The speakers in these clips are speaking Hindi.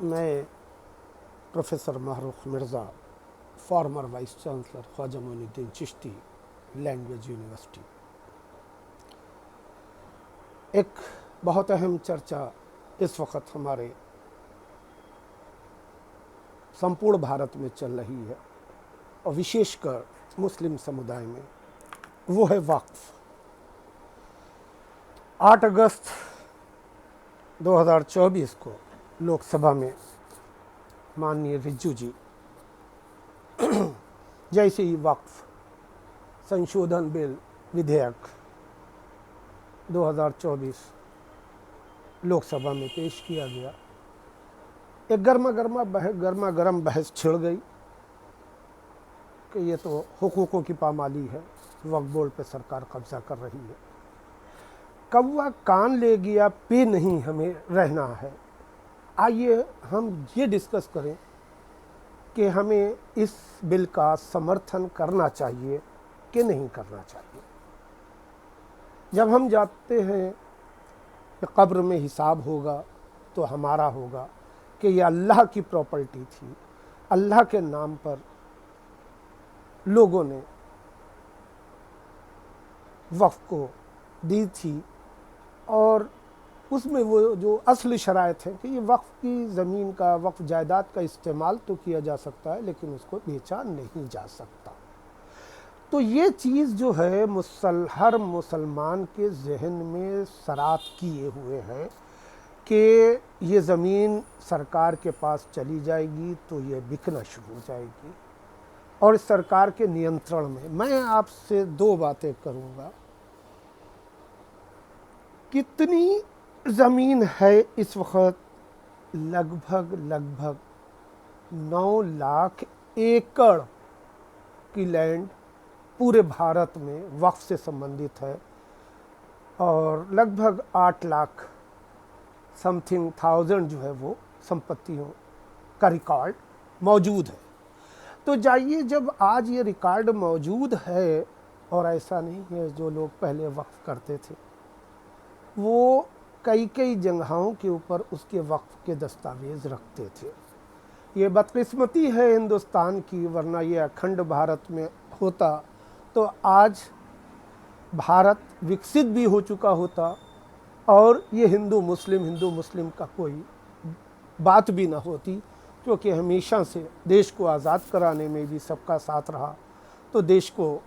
मैं professor Marukh Mirza, former vice chancellor Khwaja Moinuddin Chishti language university. एक बहुत अहम चर्चा इस वक्त हमारे संपूर्ण भारत में चल रही है और विशेषकर मुस्लिम समुदाय में, वो है वक्फ। 8 अगस्त 2024 को लोकसभा में माननीय रिज्जू जी जैसे ही वक्फ संशोधन बिल विधेयक 2024 लोकसभा में पेश किया गया, एक गर्मा गर्म बहस छिड़ गई कि ये तो हुकूकों की पामाली है, वक्फ बोर्ड पे सरकार कब्जा कर रही है। कौवा कान ले गया पे नहीं हमें रहना है। आइए हम ये डिस्कस करें कि हमें इस बिल का समर्थन करना चाहिए कि नहीं करना चाहिए। जब हम जानते हैं कि कब्र में हिसाब होगा तो हमारा होगा कि ये अल्लाह की प्रॉपर्टी थी, अल्लाह के नाम पर लोगों ने वक्फ को दी थी और उसमें वो जो असली शराइत है कि ये वक्फ की ज़मीन का, वक्फ जायदाद का इस्तेमाल तो किया जा सकता है लेकिन उसको बेचा नहीं जा सकता। तो ये चीज़ जो है हर मुसलमान के जहन में सरात किए हुए हैं कि ये ज़मीन सरकार के पास चली जाएगी तो ये बिकना शुरू हो जाएगी और इस सरकार के नियंत्रण में। मैं आपसे 2 बातें करूँगा। कितनी ज़मीन है इस वक्त? लगभग 9 लाख एकड़ की लैंड पूरे भारत में वक्फ से संबंधित है और लगभग 8 लाख समथिंग थाउजेंड जो है वो संपत्तियों का रिकॉर्ड मौजूद है। तो जाइए, जब आज ये रिकॉर्ड मौजूद है और ऐसा नहीं है जो लोग पहले वक्फ करते थे वो कई जगहों के ऊपर उसके वक्फ के दस्तावेज़ रखते थे। ये बदकिस्मती है हिंदुस्तान की, वरना ये अखंड भारत में होता तो आज भारत विकसित भी हो चुका होता और ये हिंदू मुस्लिम का कोई बात भी ना होती, क्योंकि हमेशा से देश को आज़ाद कराने में भी सबका साथ रहा। तो देश को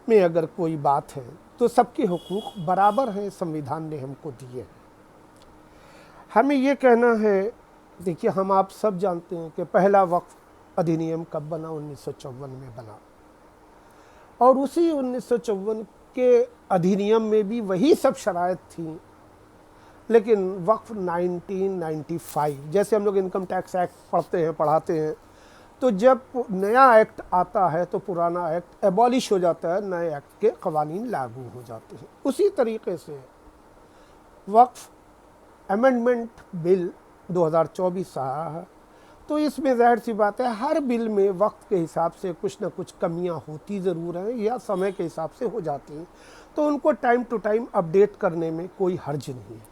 में अगर कोई बात है तो सबके हुकूक बराबर हैं, संविधान ने हमको दिए हैं। हमें ये कहना है, देखिए हम आप सब जानते हैं कि पहला वक्फ अधिनियम कब बना? 1954 में बना और उसी 1954 के अधिनियम में भी वही सब शराइत थी, लेकिन वक्फ 1995 जैसे हम लोग इनकम टैक्स एक्ट पढ़ाते हैं तो जब नया एक्ट आता है तो पुराना एक्ट एबॉलिश हो जाता है, नए एक्ट के कवानीन लागू हो जाते हैं। उसी तरीके से वक्फ अमेंडमेंट बिल 2024 आया है तो इसमें ज़ाहिर सी बात है हर बिल में वक्त के हिसाब से कुछ ना कुछ कमियां होती ज़रूर हैं या समय के हिसाब से हो जाती हैं, तो उनको टाइम टू टाइम अपडेट करने में कोई हर्ज नहीं है।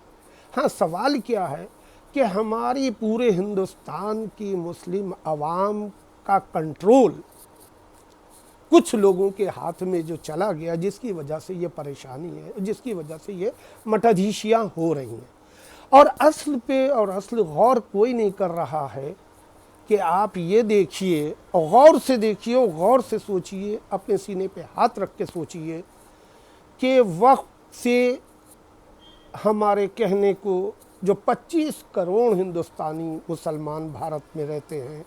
हाँ, सवाल क्या है कि हमारी पूरे हिंदुस्तान की मुस्लिम आवाम का कंट्रोल कुछ लोगों के हाथ में जो चला गया, जिसकी वजह से ये परेशानी है, जिसकी वजह से ये मठाधीशियाँ हो रही हैं और असल पे और असल गौर कोई नहीं कर रहा है कि आप ये देखिए और गौर से देखिए और गौर से सोचिए, अपने सीने पे हाथ रख के सोचिए कि वक्त से हमारे कहने को जो 25 करोड़ हिंदुस्तानी मुसलमान भारत में रहते हैं,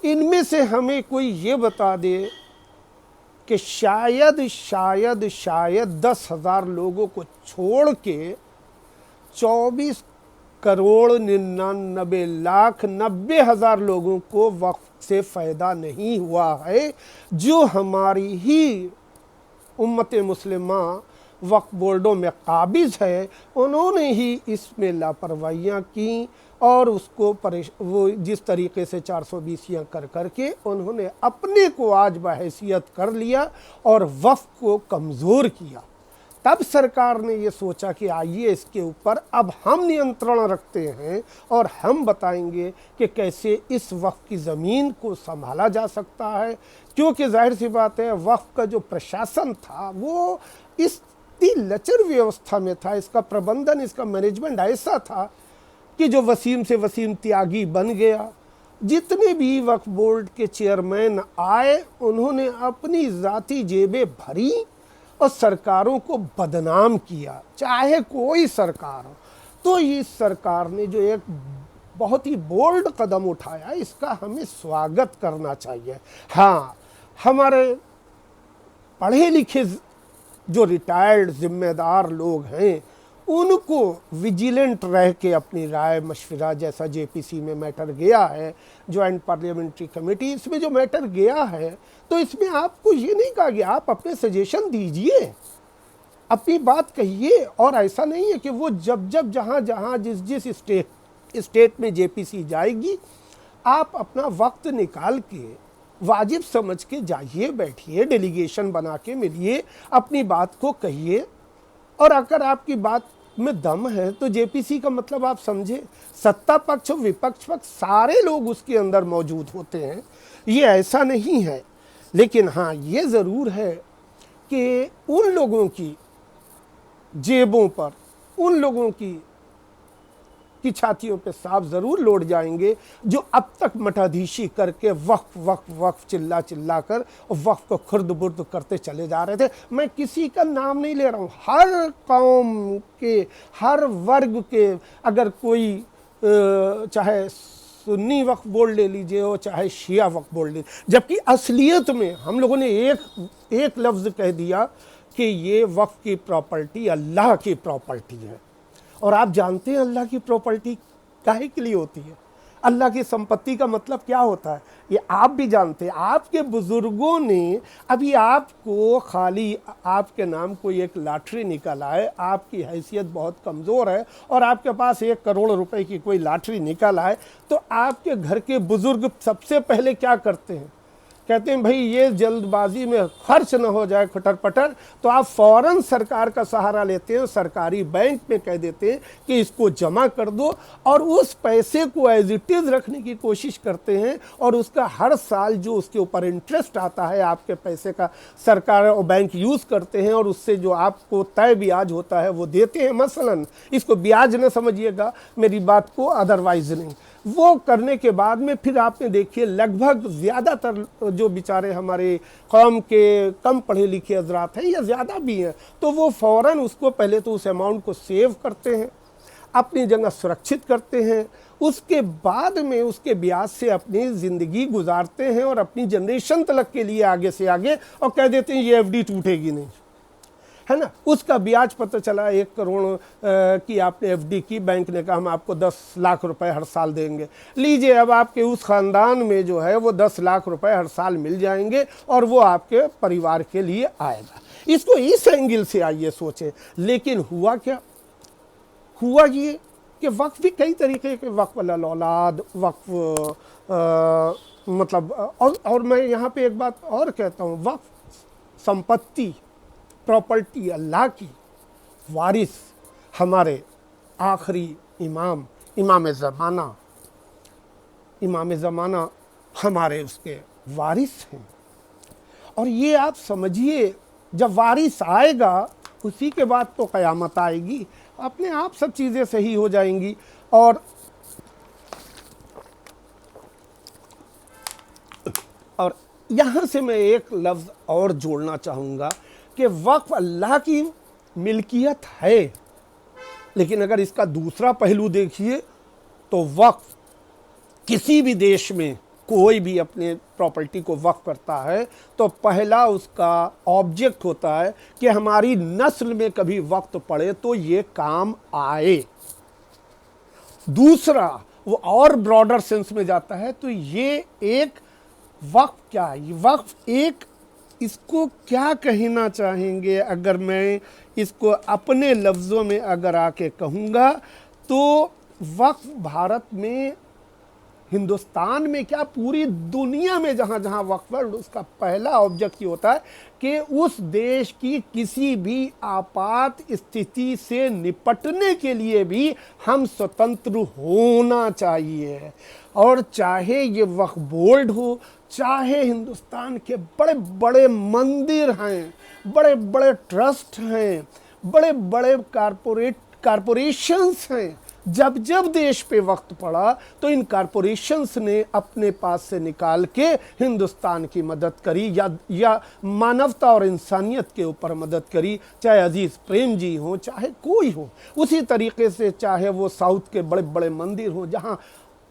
इनमें से हमें कोई ये बता दे कि शायद 10,000 लोगों को छोड़ के 24 करोड़ 99,90,000 लोगों को वक्फ से फ़ायदा नहीं हुआ है। जो हमारी ही उम्मत मुस्लिमा वक्फ बोर्डों में काबिज है, उन्होंने ही इसमें लापरवाहियाँ की और उसको वो जिस तरीके से 420 कर करके उन्होंने अपने को आज बहैसियत कर लिया और वक्फ को कमज़ोर किया। तब सरकार ने ये सोचा कि आइए इसके ऊपर अब हम नियंत्रण रखते हैं और हम बताएंगे कि कैसे इस वक्फ की ज़मीन को संभाला जा सकता है। क्योंकि जाहिर सी बात है, वक्फ का जो प्रशासन था वो इस लचर व्यवस्था में था, इसका प्रबंधन, इसका मैनेजमेंट ऐसा था कि जो वसीम से वसीम त्यागी बन गया। जितने भी वक्फ बोर्ड के चेयरमैन आए, उन्होंने अपनी ज़ाती जेबें भरी और सरकारों को बदनाम किया, चाहे कोई सरकार हो। तो इस सरकार ने जो एक बहुत ही बोल्ड कदम उठाया, इसका हमें स्वागत करना चाहिए। हाँ, हमारे पढ़े लिखे जो रिटायर्ड जिम्मेदार लोग हैं, उनको विजिलेंट रह के अपनी राय मशवरा, जैसा जेपीसी में मैटर गया है, ज्वाइंट पार्लियामेंट्री कमेटी, इसमें जो मैटर गया है, तो इसमें आपको ये नहीं कहा गया आप अपने सजेशन दीजिए, अपनी बात कहिए। और ऐसा नहीं है कि वो जब जब जहाँ जहाँ जिस स्टेट में जेपीसी जाएगी, आप अपना वक्त निकाल के वाजिब समझ के जाइए, बैठिए, डेलीगेशन बना के मिलिए, अपनी बात को कहिए। और अगर आपकी बात में दम है तो जेपीसी का मतलब आप समझे, सत्ता पक्ष विपक्ष पक्ष सारे लोग उसके अंदर मौजूद होते हैं, ये ऐसा नहीं है। लेकिन हाँ, ये ज़रूर है कि उन लोगों की जेबों पर, उन लोगों की छातियों पे सांप ज़रूर लौट जाएंगे जो अब तक मठाधीशी करके वक्फ वक्फ वक्फ चिल्ला चिल्ला कर वक्फ को खुर्द बुर्द करते चले जा रहे थे। मैं किसी का नाम नहीं ले रहा हूँ, हर कौम के, हर वर्ग के, अगर कोई चाहे सुन्नी वक्फ बोर्ड ले लीजिए और चाहे शिया वक्फ बोर्ड ले, जबकि असलियत में हम लोगों ने एक लफ्ज़ कह दिया कि ये वक्फ की प्रॉपर्टी अल्लाह की प्रॉपर्टी है। और आप जानते हैं अल्लाह की प्रॉपर्टी काहे के लिए होती है? अल्लाह की संपत्ति का मतलब क्या होता है, ये आप भी जानते हैं। आपके बुजुर्गों ने अभी आपको खाली आपके नाम कोई एक लॉटरी निकल आए, आपकी हैसियत बहुत कमज़ोर है और आपके पास 1 करोड़ रुपए की कोई लॉटरी निकल आए, तो आपके घर के बुजुर्ग सबसे पहले क्या करते हैं? कहते हैं भाई ये जल्दबाजी में खर्च न हो जाए खटर पटर, तो आप फ़ौरन सरकार का सहारा लेते हैं, सरकारी बैंक में कह देते हैं कि इसको जमा कर दो, और उस पैसे को एज इट इज़ रखने की कोशिश करते हैं, और उसका हर साल जो उसके ऊपर इंटरेस्ट आता है आपके पैसे का सरकार और बैंक यूज़ करते हैं, और उससे जो आपको तय ब्याज होता है वो देते हैं। मसलन इसको ब्याज न समझिएगा, मेरी बात को अदरवाइज नहीं। वो करने के बाद में फिर आपने देखिए लगभग ज़्यादातर जो बेचारे हमारे कौम के कम पढ़े लिखे हजरात हैं या ज़्यादा भी हैं, तो वो फ़ौरन उसको पहले तो उस अमाउंट को सेव करते हैं, अपनी जगह सुरक्षित करते हैं, उसके बाद में उसके ब्याज से अपनी ज़िंदगी गुजारते हैं और अपनी जनरेशन तक के लिए आगे से आगे, और कह देते हैं ये एफडी टूटेगी नहीं, है ना। उसका ब्याज पता चला 1 करोड़ की आपने एफडी की, बैंक ने कहा हम आपको 10 लाख रुपए हर साल देंगे। लीजिए, अब आपके उस ख़ानदान में जो है वो 10 लाख रुपए हर साल मिल जाएंगे और वो आपके परिवार के लिए आएगा। इसको इस एंगल से आइए सोचें। लेकिन हुआ क्या? हुआ ये कि वक्फ भी कई तरीके के, वक्फ औलाद, वक्फ मतलब, और मैं यहाँ पे एक बात और कहता हूँ, वक्फ संपत्ति, प्रॉपर्टी अल्लाह की, वारिस हमारे आखिरी इमाम ज़माना हमारे उसके वारिस हैं। और ये आप समझिए, जब वारिस आएगा उसी के बाद तो क़यामत आएगी, अपने आप सब चीज़ें सही हो जाएंगी। और यहाँ से मैं एक लफ्ज़ और जोड़ना चाहूँगा कि वक्फ अल्लाह की मिल्कियत है, लेकिन अगर इसका दूसरा पहलू देखिए तो वक्फ किसी भी देश में कोई भी अपने प्रॉपर्टी को वक्फ करता है तो पहला उसका ऑब्जेक्ट होता है कि हमारी नस्ल में कभी वक्त पड़े तो ये काम आए। दूसरा वो और ब्रॉडर सेंस में जाता है, तो ये एक वक्फ क्या है? ये वक्फ एक, इसको क्या कहना चाहेंगे, अगर मैं इसको अपने लफ्ज़ों में अगर आके कहूँगा तो वक्फ भारत में हिंदुस्तान में क्या पूरी दुनिया में जहाँ जहाँ वक्फ है, उसका पहला ऑब्जेक्टिव होता है कि उस देश की किसी भी आपात स्थिति से निपटने के लिए भी हम स्वतंत्र होना चाहिए। और चाहे ये वक्फ बोर्ड हो, चाहे हिंदुस्तान के बड़े बड़े मंदिर हैं, बड़े बड़े ट्रस्ट हैं, बड़े बड़े कारपोरेशंस हैं, जब जब देश पे वक्त पड़ा तो इन कारपोरेशंस ने अपने पास से निकाल के हिंदुस्तान की मदद करी या मानवता और इंसानियत के ऊपर मदद करी, चाहे अजीज़ प्रेम जी हो, चाहे कोई हो। उसी तरीके से चाहे वो साउथ के बड़े बड़े मंदिर हो जहाँ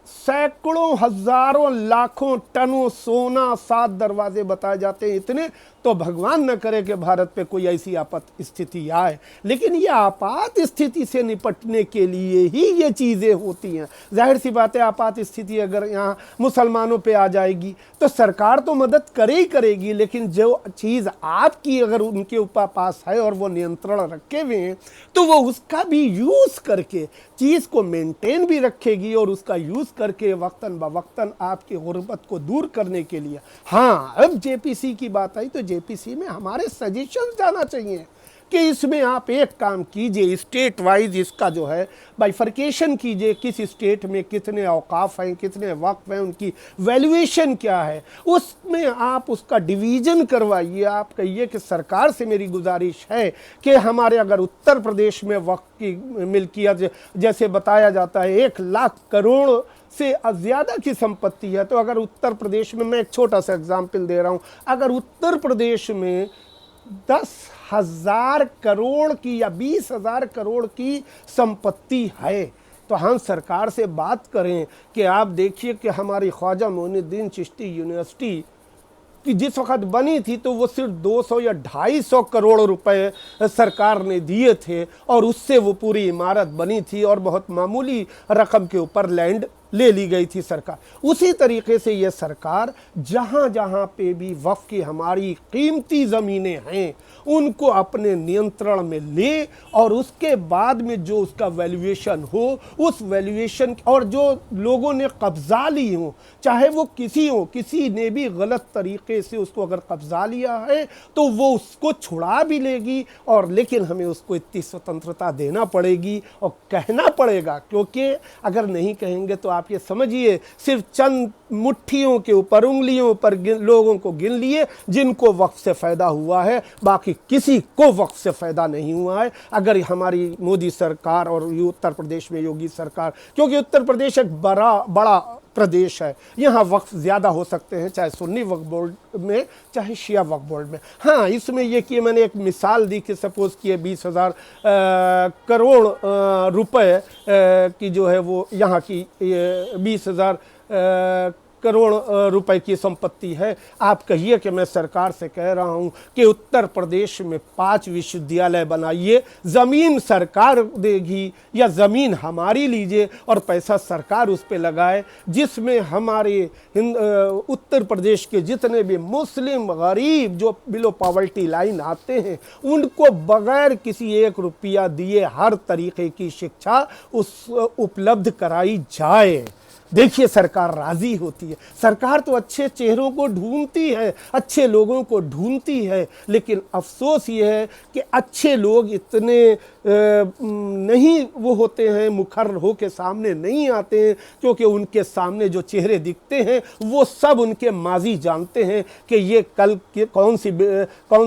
सैकड़ों हजारों लाखों टनों सोना, 7 दरवाजे बताए जाते हैं इतने, तो भगवान न करे कि भारत पे कोई ऐसी आपात स्थिति आए। लेकिन ये आपात स्थिति से निपटने के लिए ही ये चीज़ें होती हैं। जाहिर सी बात है, आपात स्थिति अगर यहाँ मुसलमानों पे आ जाएगी तो सरकार तो मदद करे ही करेगी, लेकिन जो चीज़ आपकी अगर उनके ऊपर पास है और वो नियंत्रण रखे हुए हैं तो वो उसका भी यूज़ करके चीज़ को मेंटेन भी रखेगी और उसका यूज़ करके वक्तन बवक्तन आपकी गुर्बत को दूर करने के लिए। हाँ, अब जेपीसी की बात आई तो जेपीसी में हमारे सजेशन जाना चाहिए कि इसमें आप एक काम कीजिए, स्टेट वाइज इसका जो है बाइफर्केशन कीजिए, किस स्टेट में कितने औकाफ हैं, कितने वक्फ हैं, उनकी वैल्यूएशन क्या है, उसमें आप उसका डिवीज़न करवाइए। आप कहिए कि सरकार से मेरी गुजारिश है कि हमारे अगर उत्तर प्रदेश में वक्फ की मिल्कियत जैसे बताया जाता है 1 लाख करोड़ से ज़्यादा की संपत्ति है, तो अगर उत्तर प्रदेश में, मैं एक छोटा सा एग्जाम्पल दे रहा हूँ, अगर उत्तर प्रदेश में 10,000 करोड़ की या 20,000 करोड़ की संपत्ति है तो हम सरकार से बात करें कि आप देखिए कि हमारी ख्वाजा मोइनुद्दीन चिश्ती यूनिवर्सिटी कि जिस वक्त बनी थी तो वो सिर्फ 200 या 250 करोड़ रुपए सरकार ने दिए थे और उससे वो पूरी इमारत बनी थी और बहुत मामूली रकम के ऊपर लैंड ले ली गई थी सरकार। उसी तरीके से ये सरकार जहाँ जहाँ पे भी वक्फ की हमारी कीमती ज़मीनें हैं उनको अपने नियंत्रण में ले और उसके बाद में जो उसका वैल्यूएशन हो, उस वैल्यूएशन और जो लोगों ने कब्ज़ा ली हो, चाहे वो किसी ने भी गलत तरीके से उसको अगर कब्ज़ा लिया है तो वो उसको छुड़ा भी लेगी, और लेकिन हमें उसको इतनी स्वतंत्रता देना पड़ेगी और कहना पड़ेगा, क्योंकि अगर नहीं कहेंगे तो आप ये समझिए सिर्फ चंद मुट्ठियों के ऊपर, उंगलियों पर लोगों को गिन लिए जिनको वक्फ से फ़ायदा हुआ है, बाकी किसी को वक्फ से फ़ायदा नहीं हुआ है। अगर हमारी मोदी सरकार और उत्तर प्रदेश में योगी सरकार, क्योंकि उत्तर प्रदेश एक बड़ा प्रदेश है, यहाँ वक्फ ज़्यादा हो सकते हैं, चाहे सुन्नी वक्फ बोर्ड में चाहे शिया वक्फ बोर्ड में। हाँ, इसमें यह कि मैंने एक मिसाल दी कि सपोज़ किए 20,000 करोड़ रुपए की जो है वो यहाँ की 20,000 करोड़ रुपए की संपत्ति है। आप कहिए कि मैं सरकार से कह रहा हूँ कि उत्तर प्रदेश में 5 विश्वविद्यालय बनाइए, ज़मीन सरकार देगी या ज़मीन हमारी लीजिए और पैसा सरकार उस पर लगाए, जिसमें हमारे उत्तर प्रदेश के जितने भी मुस्लिम गरीब जो बिलो पॉवर्टी लाइन आते हैं उनको बग़ैर किसी 1 रुपया दिए हर तरीके की शिक्षा उपलब्ध कराई जाए। देखिए, सरकार राज़ी होती है। सरकार तो अच्छे चेहरों को ढूंढती है, अच्छे लोगों को ढूंढती है, लेकिन अफसोस ये है कि अच्छे लोग इतने नहीं वो होते हैं, मुखर हो के सामने नहीं आते हैं, क्योंकि उनके सामने जो चेहरे दिखते हैं वो सब उनके माजी जानते हैं कि ये कल कौन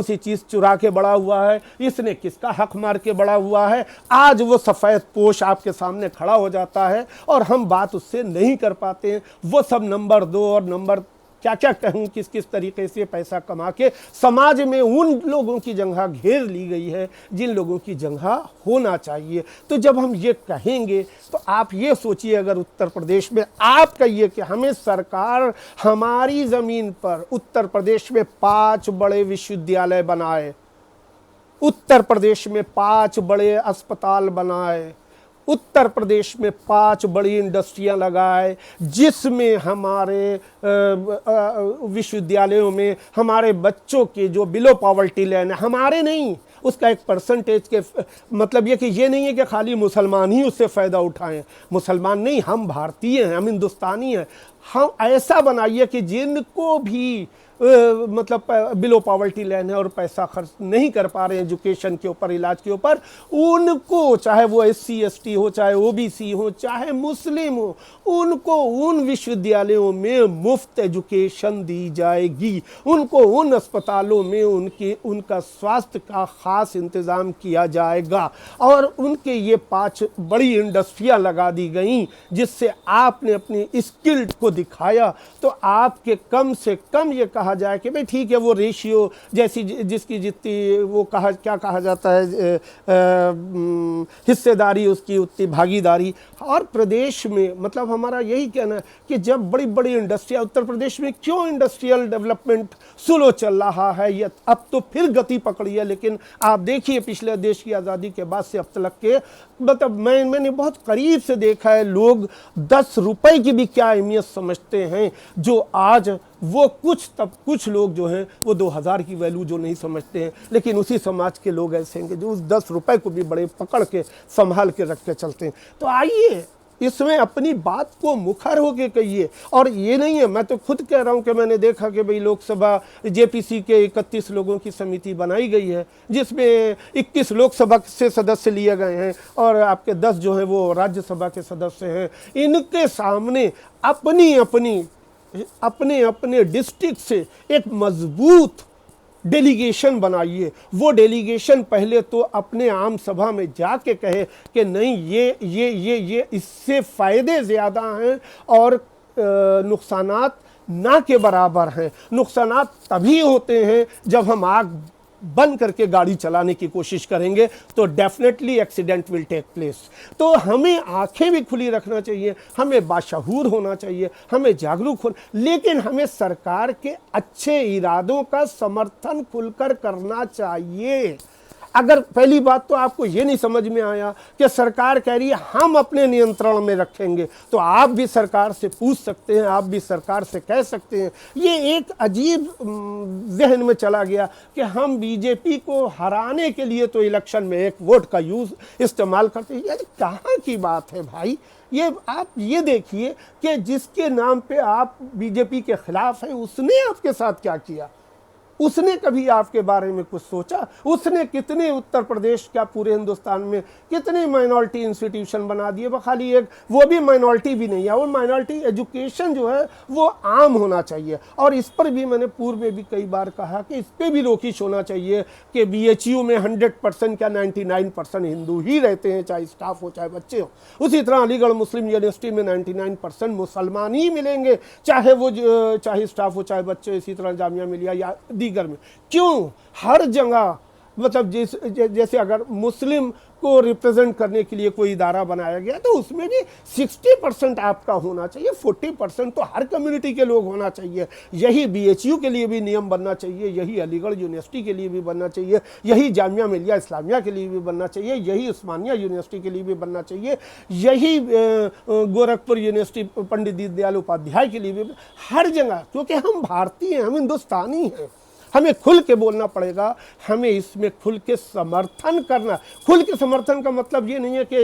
सी चीज़ चुरा के बड़ा हुआ है, इसने किसका हक मार के बड़ा हुआ है। आज वो सफ़ेद पोश आपके सामने खड़ा हो जाता है और हम बात उससे नहीं कर पाते हैं। वो सब नंबर 2 और नंबर क्या कहूँ किस तरीके से पैसा कमा के समाज में उन लोगों की जगह घेर ली गई है जिन लोगों की जगह होना चाहिए। तो जब हम ये कहेंगे तो आप ये सोचिए, अगर उत्तर प्रदेश में आप कहिए कि हमें सरकार हमारी ज़मीन पर उत्तर प्रदेश में 5 बड़े विश्वविद्यालय बनाए, उत्तर प्रदेश में 5 बड़े अस्पताल बनाए, उत्तर प्रदेश में 5 बड़ी इंडस्ट्रियां लगाए, जिसमें हमारे विश्वविद्यालयों में हमारे बच्चों के जो बिलो पॉवर्टी लाइन है, हमारे नहीं, उसका एक परसेंटेज के मतलब ये कि ये नहीं है कि खाली मुसलमान ही उससे फ़ायदा उठाएं। मुसलमान नहीं, हम भारतीय हैं, हम हिंदुस्तानी हैं। हम ऐसा बनाइए कि जिनको भी मतलब बिलो पॉवर्टी लाइन है और पैसा खर्च नहीं कर पा रहे हैं एजुकेशन के ऊपर, इलाज के ऊपर, उनको, चाहे वो SC ST हो, चाहे OBC हो, चाहे मुस्लिम हो, उनको उन विश्वविद्यालयों में मुफ्त एजुकेशन दी जाएगी। उनको उन अस्पतालों में उनका स्वास्थ्य का खास इंतज़ाम किया जाएगा। और उनके ये 5 बड़ी इंडस्ट्रियाँ लगा दी गई जिससे आपने अपनी स्किल्ड को दिखाया। तो आपके कम से कम ये कहा जाए कि भाई ठीक है, वो रेशियो जैसी जिसकी जितनी वो क्या कहा जाता है, हिस्सेदारी उसकी उतनी भागीदारी। और प्रदेश में मतलब हमारा यही कहना है कि जब बड़ी बड़ी इंडस्ट्रियाँ, उत्तर प्रदेश में क्यों इंडस्ट्रियल डेवलपमेंट स्लो चल रहा है, ये अब तो फिर गति पकड़ी है। लेकिन आप देखिए पिछले देश की आज़ादी के बाद से अब तक के मतलब मैंने बहुत करीब से देखा है, लोग 10 रुपए की भी क्या अहमियत समझते हैं, जो आज वो कुछ लोग जो हैं वो 2000 की वैल्यू जो नहीं समझते हैं। लेकिन उसी समाज के लोग ऐसे हैं कि जो उस 10 रुपए को भी बड़े पकड़ के संभाल के रख के चलते हैं। तो आइए इसमें अपनी बात को मुखर होके कहिए। और ये नहीं है, मैं तो खुद कह रहा हूँ कि मैंने देखा कि भाई लोकसभा JPC के 31 लोगों की समिति बनाई गई है, जिसमें 21 लोकसभा से सदस्य लिए गए हैं और आपके 10 जो हैं वो राज्यसभा के सदस्य हैं। इनके सामने अपने डिस्ट्रिक्ट से एक मजबूत डेलीगेशन बनाइए। वो डेलीगेशन पहले तो अपने आम सभा में जाके कहे कि नहीं, ये इससे फ़ायदे ज़्यादा हैं और नुकसानात ना के बराबर हैं। नुकसानात तभी होते हैं जब हम आग बंद करके गाड़ी चलाने की कोशिश करेंगे, तो definitely accident will take place. तो हमें आंखें भी खुली रखना चाहिए, हमें बाशऊर होना चाहिए, हमें जागरूक होना, लेकिन हमें सरकार के अच्छे इरादों का समर्थन खुलकर करना चाहिए। अगर पहली बात तो आपको ये नहीं समझ में आया कि सरकार कह रही है हम अपने नियंत्रण में रखेंगे, तो आप भी सरकार से पूछ सकते हैं, आप भी सरकार से कह सकते हैं। ये एक अजीब जहन में चला गया कि हम BJP को हराने के लिए तो इलेक्शन में एक वोट का इस्तेमाल करते हैं। यार कहाँ की बात है भाई? ये आप ये देखिए कि जिसके नाम पे आप BJP के खिलाफ हैं, उसने आपके साथ क्या किया? उसने कभी आपके बारे में कुछ सोचा? उसने कितने उत्तर प्रदेश, क्या पूरे हिंदुस्तान में कितने माइनॉरिटी इंस्टीट्यूशन बना दिए? वो खाली एक, वो भी माइनॉरिटी भी नहीं है, वो माइनॉरिटी एजुकेशन जो है वो आम होना चाहिए। और इस पर भी मैंने पूर्व में भी कई बार कहा कि इस पर भी रोकिश होना चाहिए कि BHU में 100% क्या 99% हिंदू ही रहते हैं, चाहे स्टाफ हो चाहे बच्चे हो। उसी तरह अलीगढ़ मुस्लिम यूनिवर्सिटी में 99% मुसलमान ही मिलेंगे, चाहे स्टाफ हो चाहे बच्चे। इसी तरह जामिया मिलिया या दीगर में। क्यों हर जगह मतलब जैसे अगर मुस्लिम को रिप्रेजेंट करने के लिए कोई इदारा बनाया गया तो उसमें भी 60% आपका होना चाहिए, 40% तो हर कम्युनिटी के लोग होना चाहिए। यही BHU के लिए भी नियम बनना चाहिए, यही अलीगढ़ यूनिवर्सिटी के लिए भी बनना चाहिए, यही जामिया मिलिया इस्लामिया के लिए भी बनना चाहिए, यही उस्मानिया यूनिवर्सिटी के लिए भी बनना चाहिए, यही गोरखपुर यूनिवर्सिटी पंडित दीनदयाल उपाध्याय के लिए भी, हर जगह। क्योंकि हम भारतीय हैं, हम हिंदुस्तानी हैं, हमें खुल के बोलना पड़ेगा, हमें इसमें खुल के समर्थन करना। खुल के समर्थन का मतलब ये नहीं है कि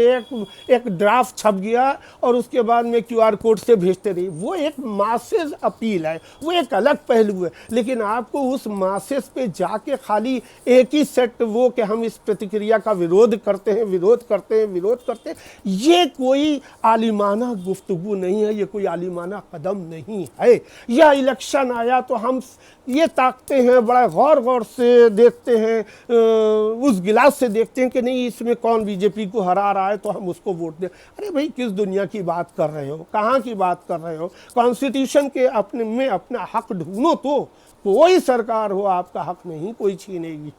एक ड्राफ्ट छप गया और उसके बाद में QR कोड से भेजते रहिए। वो एक मासेज अपील है, वो एक अलग पहलू है। लेकिन आपको उस मासेज पे जाके खाली एक ही सेट वो कि हम इस प्रतिक्रिया का विरोध करते हैं, ये कोई आलिमाना गुफ्तगू नहीं है, ये कोई आलिमाना कदम नहीं है। यह इलेक्शन आया तो हम ये ताकते हैं, बड़ा गौर से देखते हैं, उस गिलास से देखते हैं कि नहीं इसमें कौन BJP को हरा रहा है तो हम उसको वोट दें। अरे भाई किस दुनिया की बात कर रहे हो, कहाँ की बात कर रहे हो? कॉन्स्टिट्यूशन के अपने में अपना हक ढूंढो, तो कोई सरकार हो आपका हक नहीं कोई छीनेगी।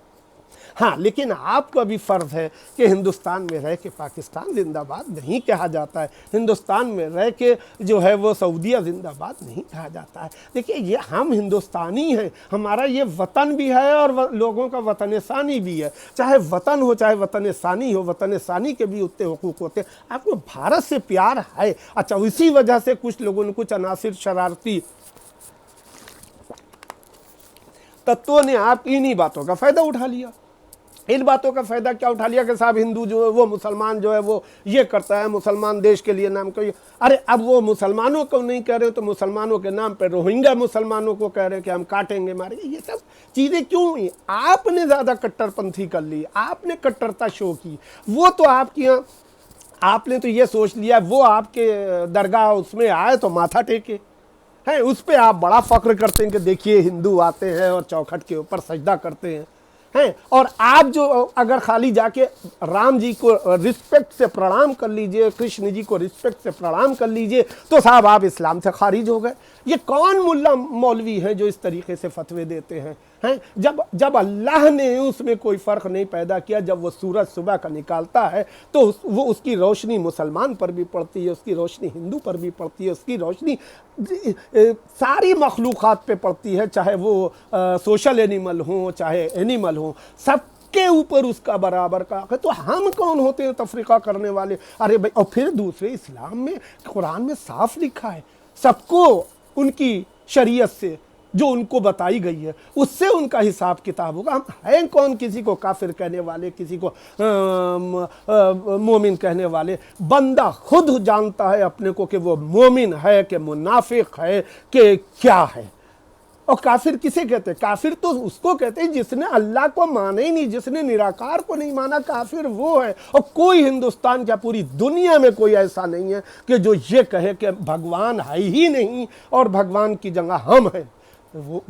हाँ, लेकिन आपका भी फ़र्ज़ है कि हिंदुस्तान में रह के पाकिस्तान जिंदाबाद नहीं कहा जाता है, हिंदुस्तान में रह के जो है वो सऊदीया जिंदाबाद नहीं कहा जाता है। देखिए ये हम हिंदुस्तानी हैं, हमारा ये वतन भी है और लोगों का वतन सानी भी है। चाहे वतन हो चाहे वतन सानी हो, वतन सानी के भी उतने हुकूक होते हैं। आपको भारत से प्यार है। अच्छा, इसी वजह से कुछ लोगों ने, कुछ अनासिर शरारती तत्वों ने आप इन्हीं बातों का फ़ायदा उठा लिया। इन बातों का फायदा क्या उठा लिया कि साहब हिंदू जो है वो मुसलमान जो है वो ये करता है, मुसलमान देश के लिए नाम करिए। अरे अब वो मुसलमानों को नहीं कह रहे तो मुसलमानों के नाम पे रोहिंग्या मुसलमानों को कह रहे हैं कि हम काटेंगे मारेंगे। ये सब चीज़ें क्यों हुई? आपने ज़्यादा कट्टरपंथी कर ली, आपने कट्टरता शो की। वो तो आपके यहाँ आपने तो ये सोच लिया वो आपके दरगाह उसमें आए तो माथा टेके हैं, उस पर आप बड़ा फख्र करते हैं कि देखिए हिंदू आते हैं और चौखट के ऊपर सजदा करते हैं हैं। और आप जो अगर खाली जाके राम जी को रिस्पेक्ट से प्रणाम कर लीजिए, कृष्ण जी को रिस्पेक्ट से प्रणाम कर लीजिए, तो साहब आप इस्लाम से खारिज हो गए। ये कौन मुल्ला मौलवी है जो इस तरीके से फतवे देते हैं? जब अल्लाह ने उसमें कोई फ़र्क नहीं पैदा किया, जब वो सूरज सुबह का निकालता है तो वो उसकी रोशनी मुसलमान पर भी पड़ती है, उसकी रोशनी हिंदू पर भी पड़ती है, उसकी रोशनी सारी मखलूक़ात पे पड़ती है, चाहे वो सोशल एनिमल हो चाहे एनिमल हो, सबके ऊपर उसका बराबर का। तो हम कौन होते हैं तफरीक़ा करने वाले? अरे भाई, और फिर दूसरे इस्लाम में कुरान में साफ लिखा है सबको उनकी शरीयत से जो उनको बताई गई है उससे उनका हिसाब किताब होगा। हम हैं कौन किसी को काफिर कहने वाले, किसी को मोमिन कहने वाले? बंदा खुद जानता है अपने को कि वो मोमिन है कि मुनाफिक है कि क्या है। और काफिर किसे कहते हैं? काफिर तो उसको कहते हैं जिसने अल्लाह को माना ही नहीं, जिसने निराकार को नहीं माना, काफिर वो है। और कोई हिंदुस्तान क्या पूरी दुनिया में कोई ऐसा नहीं है कि जो ये कहे कि भगवान है ही नहीं और भगवान की जगह हम हैं। वो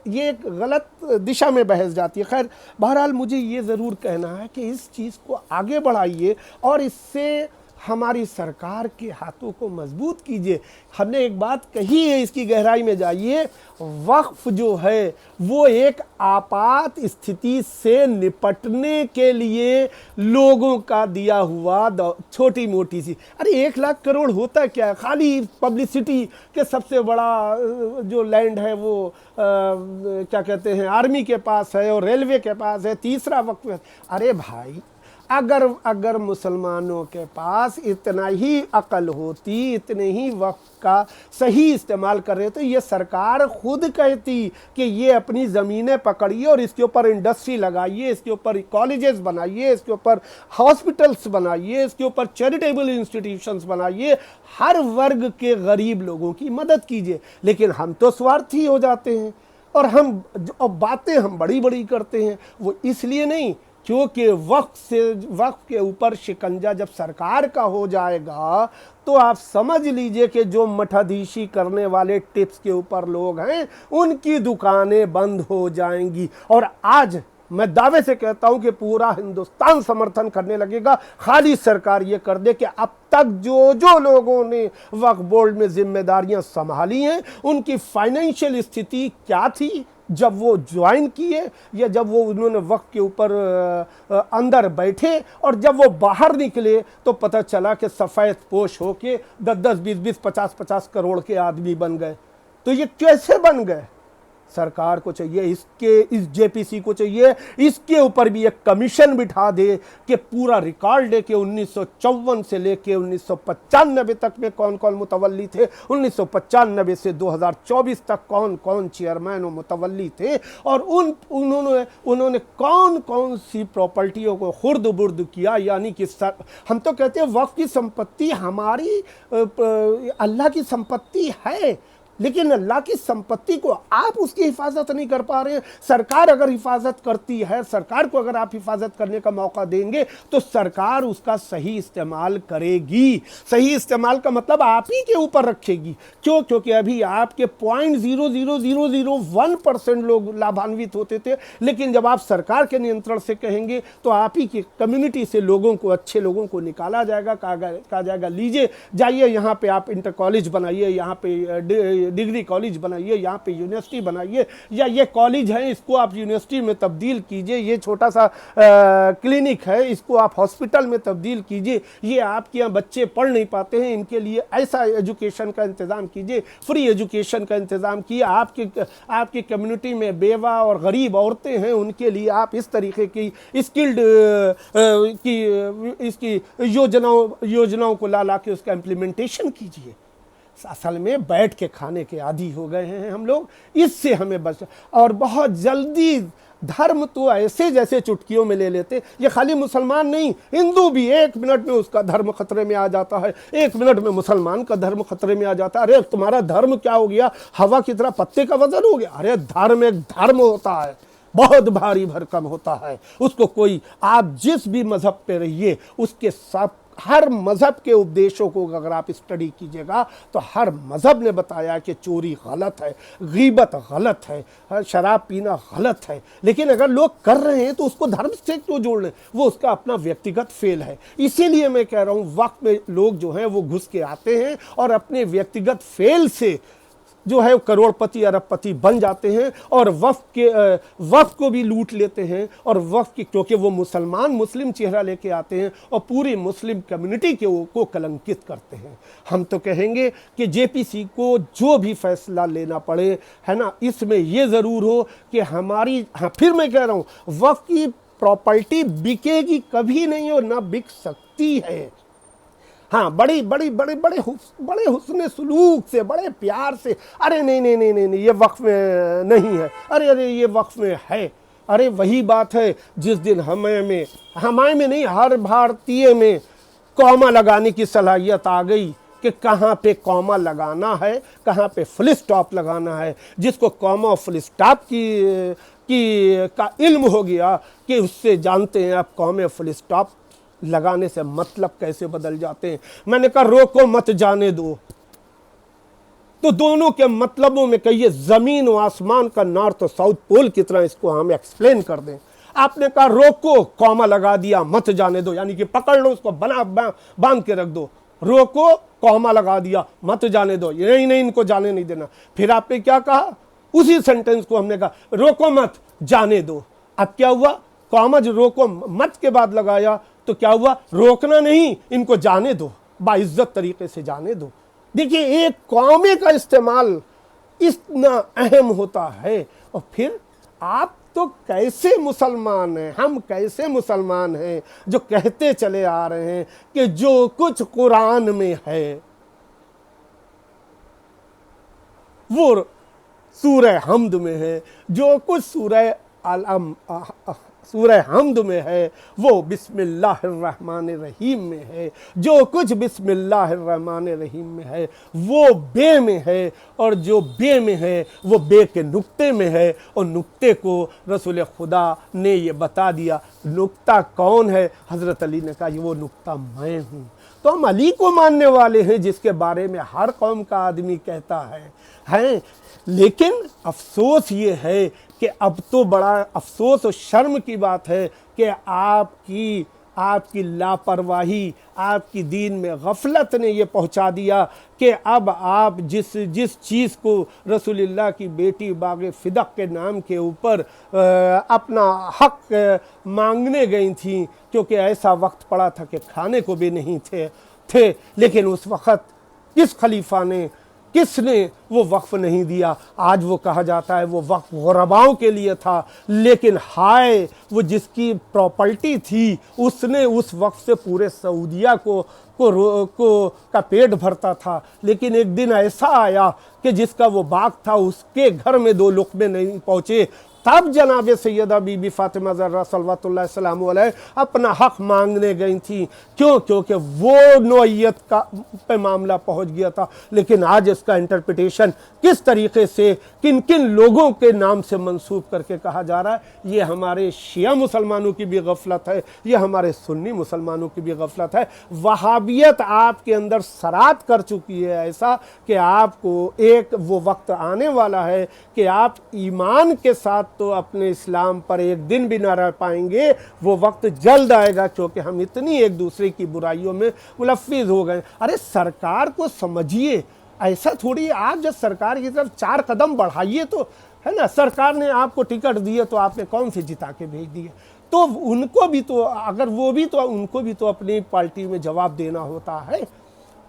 ये एक गलत दिशा में बहस जाती है। खैर, बहरहाल मुझे ये ज़रूर कहना है कि इस चीज़ को आगे बढ़ाइए और इससे हमारी सरकार के हाथों को मजबूत कीजिए। हमने एक बात कही है, इसकी गहराई में जाइए। वक्फ जो है वो एक आपात स्थिति से निपटने के लिए लोगों का दिया हुआ छोटी मोटी सी, अरे 1 लाख करोड़ होता क्या है? खाली पब्लिसिटी के सबसे बड़ा जो लैंड है वो क्या कहते हैं आर्मी के पास है और रेलवे के पास है, तीसरा वक्फ है। अरे भाई, अगर मुसलमानों के पास इतना ही अकल होती, इतने ही वक्त का सही इस्तेमाल कर रहे तो ये सरकार खुद कहती कि ये अपनी ज़मीनें पकड़िए और इसके ऊपर इंडस्ट्री लगाइए, इसके ऊपर कॉलेजेस बनाइए, इसके ऊपर हॉस्पिटल्स बनाइए, इसके ऊपर चैरिटेबल इंस्टीट्यूशंस बनाइए, हर वर्ग के गरीब लोगों की मदद कीजिए। लेकिन हम तो स्वार्थी हो जाते हैं और बातें हम बड़ी बड़ी करते हैं। वो इसलिए नहीं क्योंकि वक्त के ऊपर शिकंजा जब सरकार का हो जाएगा तो आप समझ लीजिए कि जो मठाधीशी करने वाले टिप्स के ऊपर लोग हैं उनकी दुकानें बंद हो जाएंगी। और आज मैं दावे से कहता हूं कि पूरा हिंदुस्तान समर्थन करने लगेगा, खाली सरकार ये कर दे कि अब तक जो लोगों ने वक्फ बोर्ड में जिम्मेदारियां संभाली हैं उनकी फाइनेंशियल स्थिति क्या थी जब वो ज्वाइन किए या जब वो उन्होंने वक्त के ऊपर अंदर बैठे, और जब वो बाहर निकले तो पता चला कि सफ़ेद पोश होके 10-10, 20-20, 50-50 करोड़ के आदमी बन गए। तो ये कैसे बन गए? सरकार को चाहिए इस जेपीसी को चाहिए इसके ऊपर भी एक कमीशन बिठा दे कि पूरा रिकॉर्ड दे कि 1954 से लेके 1995 तक में कौन कौन मुतवल्ली थे, 1995 से 2024 तक कौन कौन चेयरमैन और मुतवल्ली थे, और उन्होंने कौन कौन सी प्रॉपर्टियों को खुर्द बुर्द किया। यानी कि हम तो कहते हैं वक्फ की संपत्ति हमारी अल्लाह की संपत्ति है, लेकिन अल्लाह की संपत्ति को आप उसकी हिफाजत नहीं कर पा रहे हैं। सरकार अगर हिफाजत करती है, सरकार को अगर आप हिफाजत करने का मौका देंगे तो सरकार उसका सही इस्तेमाल करेगी। सही इस्तेमाल का मतलब आप ही के ऊपर रखेगी। क्योंकि अभी आपके 0.00001% लोग लाभान्वित होते थे, लेकिन जब आप सरकार के नियंत्रण से कहेंगे तो आप ही की कम्युनिटी से लोगों को, अच्छे लोगों को निकाला जाएगा, कहा जाएगा लीजिए जाइए यहाँ पे आप इंटर कॉलेज बनाइए, यहाँ पे डिग्री कॉलेज बनाइए, यहाँ पे यूनिवर्सिटी बनाइए, या ये कॉलेज है इसको आप यूनिवर्सिटी में तब्दील कीजिए, ये छोटा सा क्लिनिक है इसको आप हॉस्पिटल में तब्दील कीजिए, ये आपके यहाँ बच्चे पढ़ नहीं पाते हैं इनके लिए ऐसा एजुकेशन का इंतज़ाम कीजिए, फ्री एजुकेशन का इंतज़ाम किए। आपकी कम्युनिटी में बेवा और गरीब औरतें हैं उनके लिए आप इस तरीके की स्किल्ड की इसकी योजनाओं को ला के उसका इम्प्लीमेंटेशन कीजिए। असल में बैठ के खाने के आदी हो गए हैं हम लोग, इससे हमें बच। और बहुत जल्दी धर्म तो ऐसे जैसे चुटकियों में ले लेते, ये खाली मुसलमान नहीं, हिंदू भी 1 मिनट में उसका धर्म खतरे में आ जाता है, 1 मिनट में मुसलमान का धर्म खतरे में आ जाता है। अरे तुम्हारा धर्म क्या हो गया, हवा की तरह पत्ते का वजन हो गया। अरे धर्म एक धर्म होता है, बहुत भारी भरकम होता है, उसको कोई, आप जिस भी मजहब पे रहिए उसके सब हर मज़हब के उपदेशों को अगर आप स्टडी कीजिएगा तो हर मज़हब ने बताया कि चोरी गलत है, गीबत गलत है, शराब पीना गलत है। लेकिन अगर लोग कर रहे हैं तो उसको धर्म से क्यों जोड़ लें, वो उसका अपना व्यक्तिगत फेल है। इसीलिए मैं कह रहा हूँ वक्त में लोग जो हैं वो घुस के आते हैं और अपने व्यक्तिगत फेल से जो है करोड़पति अरबपति बन जाते हैं और वक्फ को भी लूट लेते हैं। और वक्फ की, क्योंकि वो मुस्लिम चेहरा लेके आते हैं और पूरी मुस्लिम कम्युनिटी को कलंकित करते हैं। हम तो कहेंगे कि जेपीसी को जो भी फैसला लेना पड़े, है ना, इसमें ये ज़रूर हो कि हमारी, हाँ फिर मैं कह रहा हूँ, वक्फ की प्रॉपर्टी बिकेगी कभी नहीं और ना बिक सकती है। हाँ, बड़े हुस्न सुलूक से, बड़े प्यार से, अरे नहीं ये वक्फ में नहीं है, अरे ये वक्फ में है। अरे वही बात है जिस दिन हमारे में नहीं, हर भारतीय में कॉमा लगाने की सलाहियत आ गई कि कहाँ पे कॉमा लगाना है, कहाँ पे फुल स्टॉप लगाना है। जिसको कॉमा और फुल स्टॉप का इल्म हो गया कि उससे जानते हैं आप कॉमा और फुल स्टॉप लगाने से मतलब कैसे बदल जाते हैं। मैंने कहा रोको मत जाने दो, तो दोनों के मतलबों में कहिए ज़मीन व आसमान का नॉर्थ और साउथ पोल की तरह इसको हम एक्सप्लेन कर दें। आपने कहा रोको, कॉमा लगा दिया, मत जाने दो, यानी कि पकड़ लो उसको, बांध के रख दो। रोको, कॉमा लगा दिया, मत जाने दो, ये नहीं इनको जाने नहीं देना। फिर आपने क्या कहा, उसी सेंटेंस को हमने कहा रोको मत जाने दो। अब क्या हुआ, कॉमा जो रोको मत के बाद लगाया तो क्या हुआ, रोकना नहीं, इनको जाने दो, बाइज्जत तरीके से जाने दो। देखिए एक कॉमे का इस्तेमाल इतना अहम होता है। और फिर आप तो कैसे मुसलमान हैं, हम कैसे मुसलमान हैं जो कहते चले आ रहे हैं कि जो कुछ कुरान में है वो सूरह हमद में है, जो कुछ सूरह हमद में है वो बिस्मिल्लाहिर्रहमानिर्रहीम में है, जो कुछ बिस्मिल्लाहिर्रहमानिर्रहीम में है वो बे में है, और जो बे में है वो बे के नुक्ते में है। और नुक्ते को रसूल खुदा ने ये बता दिया। नुक्ता कौन है, हज़रत अली ने कहा ये वो नुक्ता मैं हूँ। तो हम अली को मानने वाले हैं जिसके बारे में हर कौम का आदमी कहता है। लेकिन अफसोस ये है कि अब तो बड़ा अफसोस और शर्म की बात है कि आपकी लापरवाही, आपकी दीन में गफलत ने ये पहुंचा दिया कि अब आप जिस चीज़ को रसूलुल्लाह की बेटी बाग़े फ़िदक़ के नाम के ऊपर अपना हक मांगने गई थी, क्योंकि ऐसा वक्त पड़ा था कि खाने को भी नहीं थे। लेकिन उस वक़्त किस खलीफा ने, किसने वो वक्फ नहीं दिया। आज वो कहा जाता है वो वक्फ गुरबाओं के लिए था, लेकिन हाय वो जिसकी प्रॉपर्टी थी उसने उस वक्फ से पूरे सऊदिया का पेट भरता था। लेकिन एक दिन ऐसा आया कि जिसका वो बाग था उसके घर में 2 लुक़मे नहीं पहुँचे, तब जनाब सैयदा बीबी फातिमा ज़हरा सल्लल्लाहु अलैहि वसल्लम अपना हक मांगने गई थी। क्यों? क्योंकि वो नौइयत का पे मामला पहुंच गया था। लेकिन आज इसका इंटरप्रिटेशन किस तरीके से किन किन लोगों के नाम से मंसूब करके कहा जा रहा है, ये हमारे शिया मुसलमानों की भी गफलत है, ये हमारे सुन्नी मुसलमानों की भी गफलत है। वहाबियत आपके अंदर सरात कर चुकी है ऐसा कि आपको एक वो वक्त आने वाला है कि आप ईमान के साथ तो अपने इस्लाम पर एक दिन भी ना रह पाएंगे। वो वक्त जल्द आएगा, क्योंकि हम इतनी एक दूसरे की बुराइयों में मुलफ़्फ़िज़ हो गए। अरे सरकार को समझिए, ऐसा थोड़ी आप जब सरकार की तरफ 4 कदम बढ़ाइए तो, है ना, सरकार ने आपको टिकट दिए तो आपने कौन से जिता के भेज दिए, तो उनको भी तो, अगर वो भी तो, उनको भी तो अपनी पार्टी में जवाब देना होता है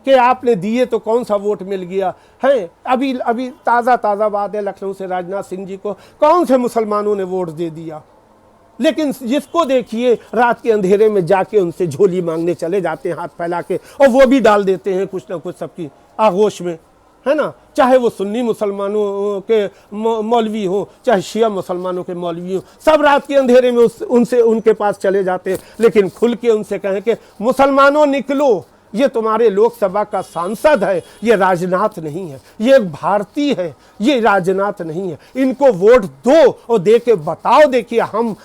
कि आपने दिए तो कौन सा वोट मिल गया है। अभी ताज़ा बात है, लखनऊ से राजनाथ सिंह जी को कौन से मुसलमानों ने वोट दे दिया, लेकिन जिसको देखिए रात के अंधेरे में जाके उनसे झोली मांगने चले जाते हैं हाथ फैला के, और वो भी डाल देते हैं कुछ ना कुछ सबकी आगोश में। है ना, चाहे वो सुन्नी मुसलमानों के मौलवी हो, चाहे शिया मुसलमानों के मौलवी हो, सब रात के अंधेरे में उनसे उनके पास चले जाते हैं, लेकिन खुल के उनसे कहें कि मुसलमानों निकलो, ये तुम्हारे लोकसभा का सांसद है, ये राजनाथ नहीं है, ये एक भारतीय है, ये राजनाथ नहीं है, इनको वोट दो और दे के बताओ, देखिए हम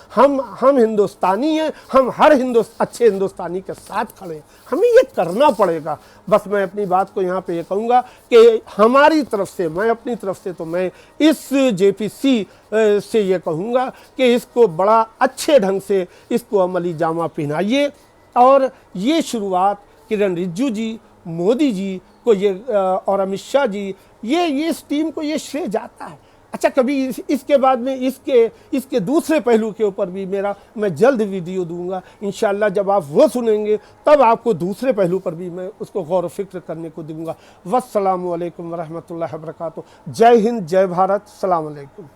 हिंदुस्तानी हैं, हम हर अच्छे हिंदुस्तानी के साथ खड़े हैं, हमें ये करना पड़ेगा। बस मैं अपनी बात को यहाँ पे ये कहूँगा कि हमारी तरफ से, मैं अपनी तरफ से तो मैं इस जेपीसी से ये कहूँगा कि इसको बड़ा अच्छे ढंग से इसको अमली जामा पहनाइए, और ये शुरुआत किरण रिजिजू जी, मोदी जी को ये और अमित शाह जी, ये इस टीम को ये श्रेय जाता है। अच्छा, कभी इसके बाद में इसके दूसरे पहलू के ऊपर भी मैं जल्द वीडियो दूंगा इंशाल्लाह। जब आप वो सुनेंगे तब आपको दूसरे पहलू पर भी मैं उसको गौर व फिक्र करने को दूंगा। वस्सलामु अलैकुम वरहमतुल्लाहि वबरकातुहू। जय हिंद, जय भारत, सलाम अलैकुम।